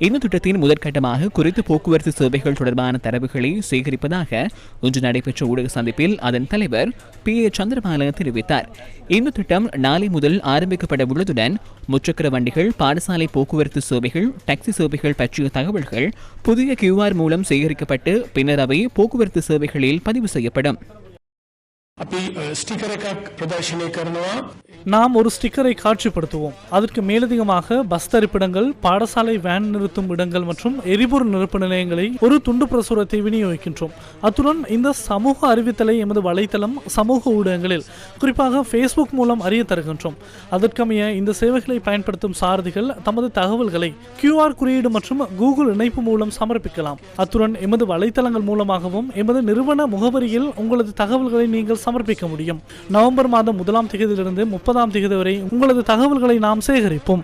இந்த திட்டத்தின் முதற்கட்டமாக குறித்த போக்குவரத்து சேவைகள் தொடர்பான தரவுகளை சேகரிப்பதாக இன்று நடைபெற்ற ஊடக சந்திப்பில் அதன் தலைவர் PA சந்திரபால தெரிவித்தார். இந்த திட்டம் நாளை முதல் ஆரம்பிக்கப்பட உள்ளதுடன் முச்சக்கர வண்டிகள், பாடசாலை போக்குவரத்து சேவைகள், டாக்ஸி சேவைகள் பற்றிய தகவல்கள் புதிய QR மூலம் சேகரிக்கப்பட்டு பின்னர் அவை போக்குவரத்து சேவைகளில் பதிவு செய்யப்படும். நாம் ஒரு ஸ்டிக்கரை காட்சிப்படுத்துவோம். அதற்கு மேலதிகமாக பஸ் தரிப்பிடங்கள், பாடசாலை வேன் நிறுத்தும் இடங்கள் மற்றும் எரிபொருள் நிரப்பு நிலையங்களை ஒரு துண்டு பிரசுரத்தை விநியோகிக்கின்றோம். அத்துடன் இந்த சமூக அறிவித்தலை எமது வலைத்தளம், சமூக ஊடகங்களில் குறிப்பாக Facebook மூலம் அறிய தருகின்றோம். அதற்கமைய இந்த சேவைகளை பயன்படுத்தும் சாரதிகள் தமது தகவல்களை QR குறியீடு மற்றும் கூகுள் இணைப்பு மூலம் சமர்ப்பிக்கலாம். அத்துடன் எமது வலைத்தளங்கள் மூலமாகவும் எமது நிறுவன முகவரியில் உங்களது தகவல்களை நீங்கள் சமர்ப்பிக்க முடியும். நவம்பர் மாதம் 1ஆம் தேதியிலிருந்து 30ஆம் தேதி வரை உங்களது தகவல்களை நாம் சேகரிப்போம்.